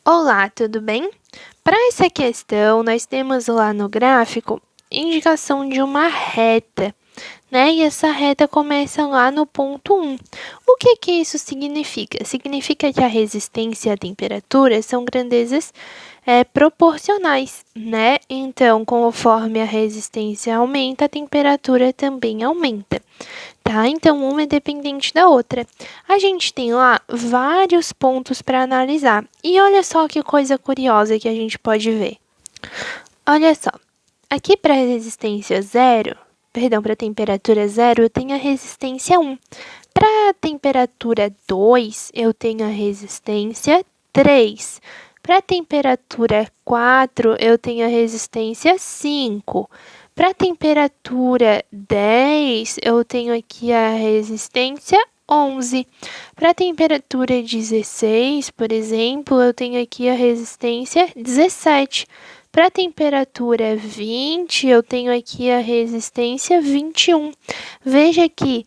Olá, tudo bem? Para essa questão, nós temos lá no gráfico indicação de uma reta, né? E essa reta começa lá no ponto 1. O que que isso significa? Significa que a resistência e a temperatura são grandezas proporcionais, né? Então, conforme a resistência aumenta, a temperatura também aumenta. Tá? Então, uma é dependente da outra. A gente tem lá vários pontos para analisar. E olha só que coisa curiosa que a gente pode ver. Olha só, aqui para a resistência zero, perdão, para a temperatura zero, eu tenho a resistência 1. Para a temperatura 2, eu tenho a resistência 3. Para a temperatura 4, eu tenho a resistência 5. Para a temperatura 10, eu tenho aqui a resistência 11. Para a temperatura 16, por exemplo, eu tenho aqui a resistência 17. Para a temperatura 20, eu tenho aqui a resistência 21. Veja que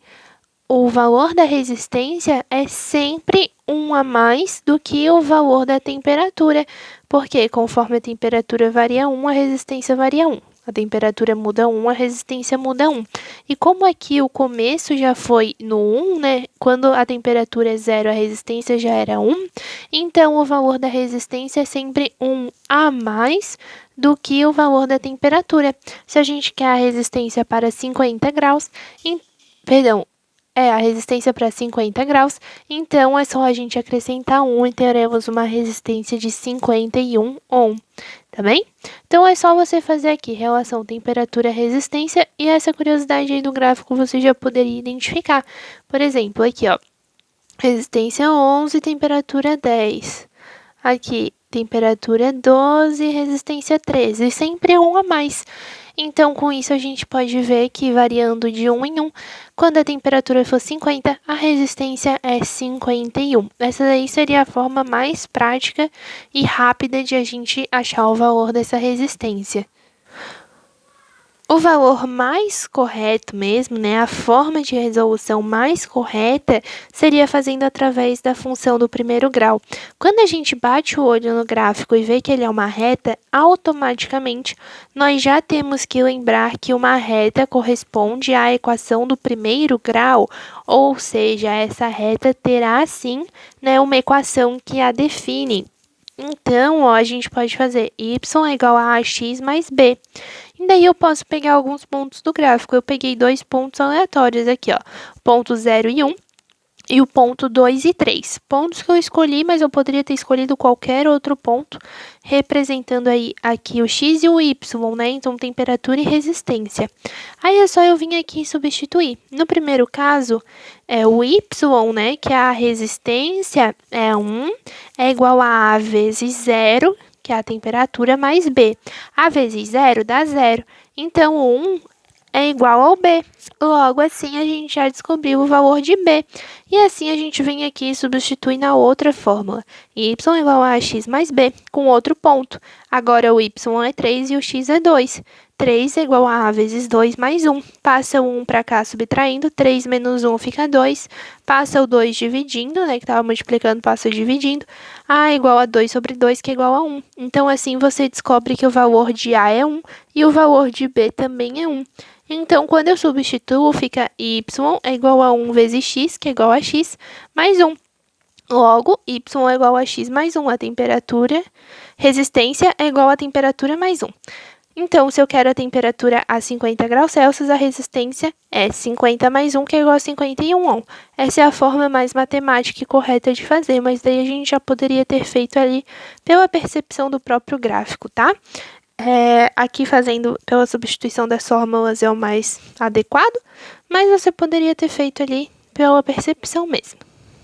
o valor da resistência é sempre 1 a mais do que o valor da temperatura, porque conforme a temperatura varia 1, a resistência varia 1. A temperatura muda 1, a resistência muda 1. E como aqui o começo já foi no 1, né? Quando a temperatura é 0, a resistência já era 1. Então, o valor da resistência é sempre 1 a mais do que o valor da temperatura. Se a gente quer a resistência para 50 graus, a resistência para 50 graus, então é só a gente acrescentar 1 e teremos uma resistência de 51 ohm, tá bem? Então é só você fazer aqui relação temperatura-resistência e essa curiosidade aí do gráfico você já poderia identificar. Por exemplo, aqui ó, resistência 11, temperatura 10. Aqui, temperatura 12, resistência 13, e sempre 1 a mais. Então, com isso, a gente pode ver que variando de 1 em 1, quando a temperatura for 50, a resistência é 51. Essa daí seria a forma mais prática e rápida de a gente achar o valor dessa resistência. O valor mais correto mesmo, né, a forma de resolução mais correta seria fazendo através da função do primeiro grau. Quando a gente bate o olho no gráfico e vê que ele é uma reta, automaticamente nós já temos que lembrar que uma reta corresponde à equação do primeiro grau, ou seja, essa reta terá sim, né, uma equação que a define. Então, ó, a gente pode fazer y é igual a ax mais b. E daí eu posso pegar alguns pontos do gráfico. Eu peguei 2 pontos aleatórios aqui, ó. Ponto 0 e 1 e o ponto 2 e 3. Pontos que eu escolhi, mas eu poderia ter escolhido qualquer outro ponto, representando aí aqui o x e o y, né? Então, temperatura e resistência. Aí é só eu vir aqui e substituir. No primeiro caso, é o y, né? Que é a resistência, é 1, é igual a vezes 0, que é a temperatura, mais B. A vezes 0 dá 0. Então, o 1 é igual ao B. Logo, assim, a gente já descobriu o valor de B. E assim, a gente vem aqui e substitui na outra fórmula. Y é igual a x mais B, com outro ponto. Agora, o y é 3 e o x é 2. 3 é igual a vezes 2 mais 1. Passa o 1 para cá subtraindo, 3 menos 1 fica 2. Passa o 2 dividindo, né, que estava multiplicando, passa dividindo. A é igual a 2 sobre 2, que é igual a 1. Então, assim, você descobre que o valor de A é 1 e o valor de B também é 1. Então, quando eu substituo, fica y é igual a 1 vezes x, que é igual a x, mais 1. Logo, y é igual a x mais 1. A temperatura, resistência é igual a temperatura mais 1. Então, se eu quero a temperatura a 50 graus Celsius, a resistência é 50 mais 1, que é igual a 51 ohm. Essa é a forma mais matemática e correta de fazer, mas daí a gente já poderia ter feito ali pela percepção do próprio gráfico, tá? Aqui fazendo pela substituição das fórmulas é o mais adequado, mas você poderia ter feito ali pela percepção mesmo.